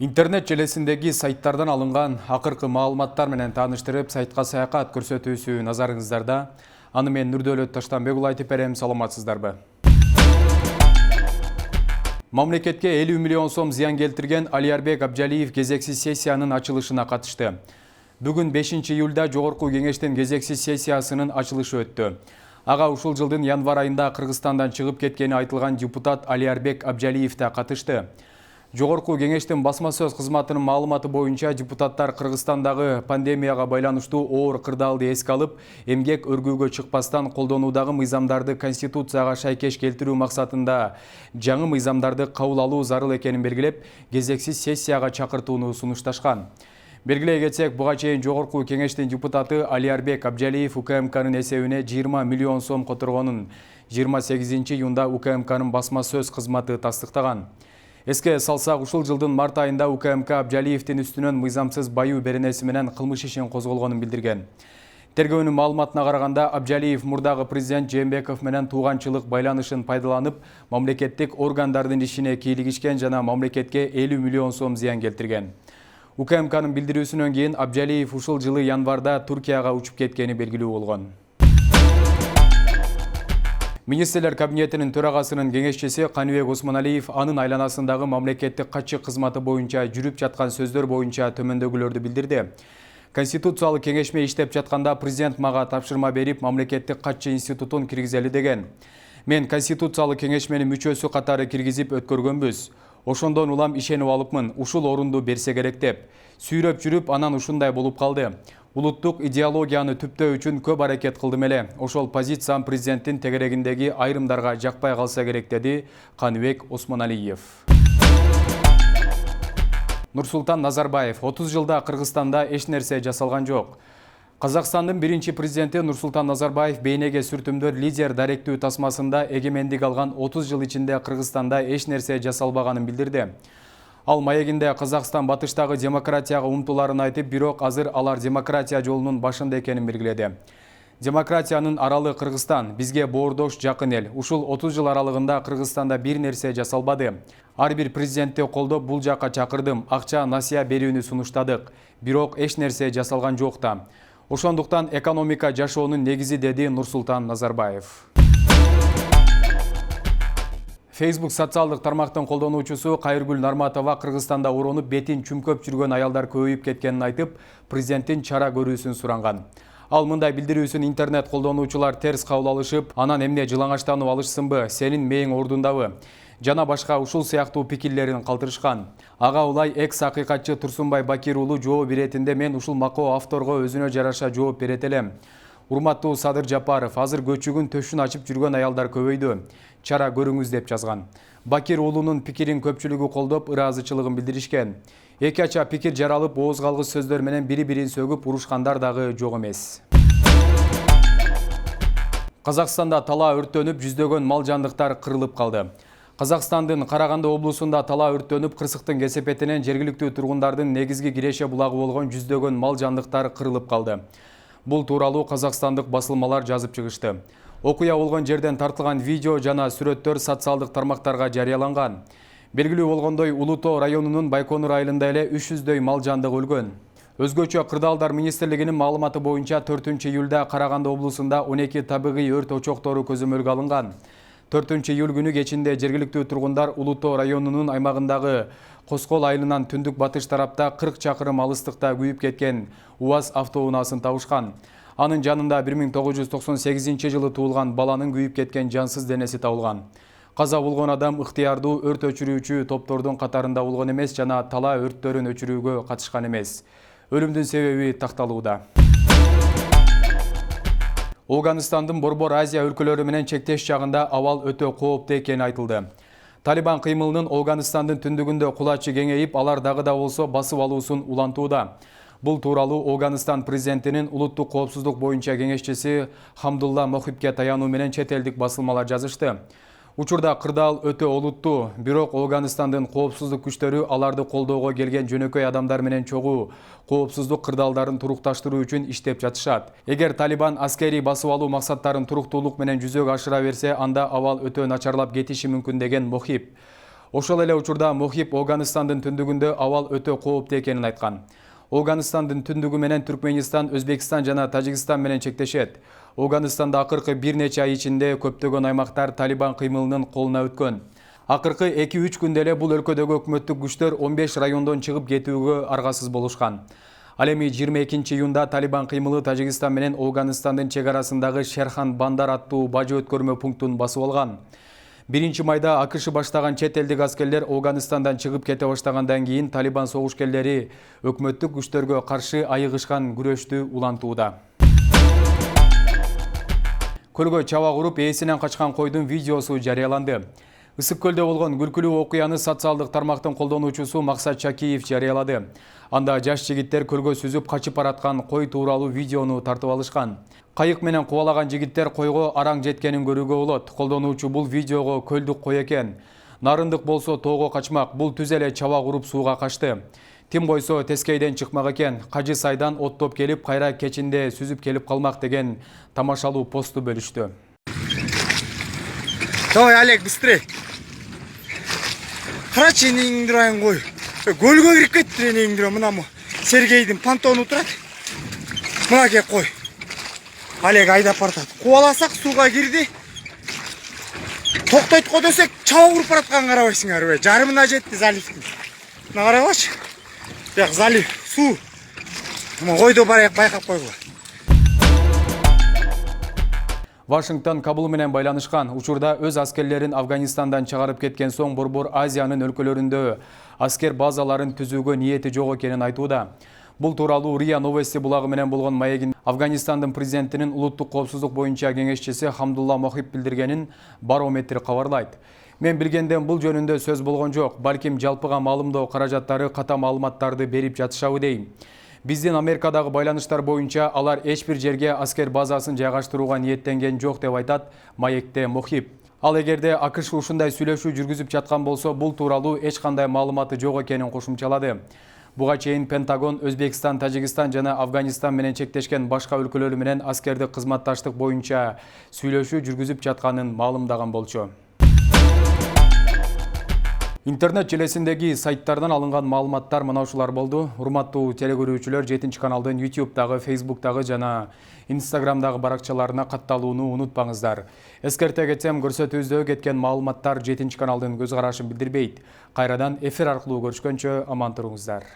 Интернет желесиндеги сайттардан алынган акыркы маалыматтар менен тааныштырып, сайтка саякат көрсөтүүсү назарыңыздарда. Аны мен Нурдөлөт Таштанбек уулу айтып берем, саламатсыздарбы? Мамлекетке 50 миллион сом зыян келтирген Алиарбек Абжалиев кезексиз сессиянын ачылышына катышты. Бүгүн 5 июлда Жогорку кеңештин кезексиз сессиясынын ачылышы өттү. Ага ушул жылдын январ айында Кыргызстандан чыгып кеткени айтылган депутат Алиарбек Абжалиев да катышты. Жогорку кеңештин басма сөз кызматынын маалыматы боюнча депутаттар Кыргызстандагы пандемияга байланыштуу оор кырдаалды эске алып, эмгек өргүүгө чыкпастан колдонуудагы мыйзамдарды конституцияга шайкеш келтирүү максатында жаңы мыйзамдарды кабыл алуу зарыл экенин белгилеп, кезексиз сессияга чакыртууну сунушташкан. Белгилей кетсек, буга чейин Жогорку кеңештин депутаты Алиарбек Абжалиев УКМКнын эсебине 20 миллион сом которгонун 28 июнда УКМКнын басма сөз кызматы тастыктаган. Эске салсак, ушул жылдын март айында УКМК Абжалиевдин үстүнөн мыйзамсыз баюу беренеси менен кылмыш ишин козголгонун билдирген. Тергөөнүн маалыматына караганда, Абжалиев мурдагы президент Жээнбеков менен тууганчылык байланышын пайдаланып, мамлекеттик органдардын ишине кийлигишкен жана мамлекетке 50 миллион сом зыян келтирген. УКМКнын билдирүүсүнөн кийин Абжалиев ушул жылы январда Туркияга учуп кеткени белгилүү болгон. Министрлер кабинетинин төрагасынын кеңешчиси Каныбек Осмоналиев анын айланасындагы мамлекеттик катчы кызматы боюнча жүрүп жаткан сөздөр боюнча төмөндөгүлөрдү билдирди. Конституциялык кеңешме иштеп жатканда президент мага тапшырма берип, мамлекеттик катчы институтун киргизели деген. Мен Конституциялык кеңешменин мүчөсү катары киргизип өткөргөнбүз. Ошондон улам ишенип алыпмын, ушул орунду берсе керек деп. Сүйрөп жүрүп, анан ушундай болуп калды. Улуттук идеологияны түптөө үчүн көп аракет кылдым эле. Ошол позициям президенттин тегерегиндеги айрымдарга жакпай калса керек, деди Каныбек Осмоналиев. Нурсултан Назарбаев 30 жылда Кыргызстанда эч нерсе жасалган жок. Казакстандын биринчи президенти Нурсултан Назарбаев бейнеге сүртүмдөр лидер даректүү тасмасында эгемендик алган 30 жыл ичинде Кыргызстанда эч нерсе жасалбаганын билдирди. Ал маегинде Казакстан батыштагы демократияга умтуларын айтып, бирок азыр алар демократия жолунун башында экенин белгиледи. Демократиянын аралы Кыргызстан, бизге боордош жакын эл. Ушул 30 жыл аралыгында Кыргызстанда бир нерсе жасалбады. Ар бир президентти колдоп бул жакка чакырдым, акча насыя берүүнү сунуштадык. Бирок эч нерсе жасалган жок да. Ошондуктан экономика жашоонун негизи, деди Нурсултан Назарбаев. Facebook социалдык тармактын колдонуучусу Кайыргүл Нарматова Кыргызстанда уронуп, бетин чүмкөп жүргөн аялдар көбөйүп кеткенин айтып, президенттин чара көрүүсүн суранган. Ал мындай билдирүүсүн интернет колдонуучулар терс кабыл алышып, анан эмне жылаңачтанып алышсынбы, сенин мээң ордундабы? Жана башка ушул сыяктуу пикирлерин калтырышкан. Ага улай экс-акыйкатчы Турсунбай Бакир уулу жооп беретинде мен ушул макоо авторго өзүнө жараша жооп берет элем. Урматтуу Садыр Жапаров, азыр көчүгүн төшүн ачып жүргөн аялдар көбөйдү. Чара көрүңүз деп жазган. Бакир уулунун пикирин көпчүлүгү колдоп, ыраазычылыгын билдиришкен. Эки ача пикир жаралып, ооз калгыс сөздөр менен бири-бирин сөгүп урушкандар дагы жок эмес. Казакстанда талаа өрттөнүп, жүздөгөн мал жандыктар кырылып калды. Казакстандын Караганды облусунда талаа өрттөнүп, кырсыктын кесепетинен жергиликтүү тургундардын негизги киреше булагы болгон жүздөгөн мал жандыктар кырылып калды. Бул тууралуу казакстандык басылмалар жазып чыгышты. Окуя болгон жерден тартылган видео жана сүрөттөр социалдык тармактарга жарыяланган. Белгилүү болгондой, Улуу районунун Байконур айылында эле 300дөй мал жандык өлгөн. Өзгөчө Кырдаалдар министрлигинин маалыматы боюнча 4 июлда Караганды облусунда 12 табигый өрт очоктору көзөмөлгө алынган. 4 июль күнү кечинде жергиликтүү тургундар Улуу районунун аймагындагы Коскол айылынан түндүк батыш тарапта 40 чакырым алыстыкта күйүп кеткен УАЗ автоунаасын табышкан. Анын жанында 1998 жылы туулган баланын күйүп кеткен жансыз денеси табылган. Каза болгон адам ыктыярдуу өрт өчүрүүчү топтордун катарында болгон эмес жана талаа өрттөрүн өчүрүүгө катышкан эмес. Өлүмдүн себеби такталууда. Афганистандын Борбор Азия өлкөлөрү менен чектеш жагында абал өтө кооптуу экени айтылды. Талибан кыймылынын Афганистандын түндүгүндө кулачы кеңейип, алар дагы да болсо басып алуусун улантууда. Бул тууралуу Афганистан президентинин улуттук коопсуздук боюнча кеңешчиси Хамдулла Мохибке таянуу менен чет элдик басылмалар жазышты. Учурда кырдаал өтө олуттуу, бирок Афганистандын коопсуздук күчтөрү аларды колдоого келген жөнөкөй адамдар менен чогуу коопсуздук кырдаалдарын турукташтыруу үчүн иштеп жатышат. Эгер Талибан аскерий басып алуу максаттарын туруктуулук менен жүзөгө ашыра берсе, анда абал өтө начарлап кетиши мүмкүн, деген Мохиб. Ошол эле учурда Мохип Афганистандын түндүгүндө абал өтө кооптуу экенин айткан. Афганистандын түндүгү менен Түркменистан, Өзбекстан жана Тажикстан менен чектешет. Афганистанда акыркы бир нече ай ичинде көптөгөн аймактар Талибан кыймылынын колуна өткөн. Акыркы 2-3 күндө эле бул өлкөдөгү өкмөттүк күчтөр 15 райондон чыгып кетүүгө аргасыз болушкан. Ал эми 22-июнда Талибан кыймылы Тажикстан менен Афганистандын чек арасындагы Шерхан Бандар аттуу бажы өткөрмө пунктун басып алган. 1-майда АКШ баштаган чет элдик аскерлер Афганистандан чыгып кете баштагандан кийин Талибан согушкерлери өкмөттүк күчтөргө каршы айыгышкан күрөштү улантууда. Көлгө чаба куруп ээсинен качкан койдун видеосу жарыяланды. Ысык көлдө болгон күлкүлүү окуяны социалдык тармактын колдонуучусу Максат Чакиев жарыялады. Анда жаш жигиттер көлгө сүзүп качып бараткан кой тууралуу видеону тартып алышкан. Кайык менен кубалаган жигиттер койго араң жеткенин көрүүгө болот. Колдонуучу бул видеого көлдүк кой экен. Нарындык болсо тоого качмак, бул түз эле чаба куруп сууга качты. Тим койсо тескейден чыкмак экен. Кажы сайдан оттоп келип, кайра кечинде сүзүп келип калмак деген тамашалуу посту бөлүштү. Давай, Олег, быстрее. Карачы энеңдир айын кой. Көлгө кирип кетти энеңдир, мына Сергейдин понтону турат. Мына кеп кой. Олег айдап баратат. Кубаласак сууга кирди. Токтойт го десек, чаба куруп баратканын карабайсыңарбы? Жарымына жетти заливдин. Мына карабачы. Бияк залив, суу. Мына койдо барайык байкап койгула. Вашингтон Кабул менен байланышкан. Учурда өз аскерлерин Афганистандан чыгарып кеткен соң Борбор Азиянын өлкөлөрүндө аскер базаларын түзүүгө ниети жок экенин айтууда. Бул тууралуу РИА Новости булагы менен болгон маегин Афганистандын президентинин улуттук коопсуздук боюнча кеңешчиси Хамдулла Мохип билдиргенин Барометр кабарлайт. Мен билгенден бул жөнүндө сөз болгон жок. Балким жалпыга маалымдоо каражаттары ката маалыматтарды берип жатышабы дейм. Биздин Америкадагы байланыштар боюнча алар эч бир жерге аскер базасын жайгаштырууга ниеттенген жок деп айтат маекте Мохип. Ал эгерде АКШ ушундай сүйлөшүү жүргүзүп жаткан болсо, бул тууралуу эч кандай маалыматы жок экенин кошумчалады. Буга чейин Пентагон Өзбекстан, Тажикстан жана Афганистан менен чектешкен башка өлкөлөр менен аскердик кызматташтык боюнча сүйлөшүү жүргүзүп жатканын маалымдаган болчу. Интернет желесиндеги сайттардан алынган маалыматтар мына ушулар болду. Урматтуу телекөрүүчүлөр, 7 каналдын YouTube'дагы, Facebook'дагы жана Instagram'дагы баракчаларына катталууну унутпаңыздар. Эскерте кетсем, көрсөтүүбүздө кеткен маалыматтар 7 каналдын көз карашын билдирбейт. Кайрадан эфир аркылуу көрүшкөнчө аман туруңуздар.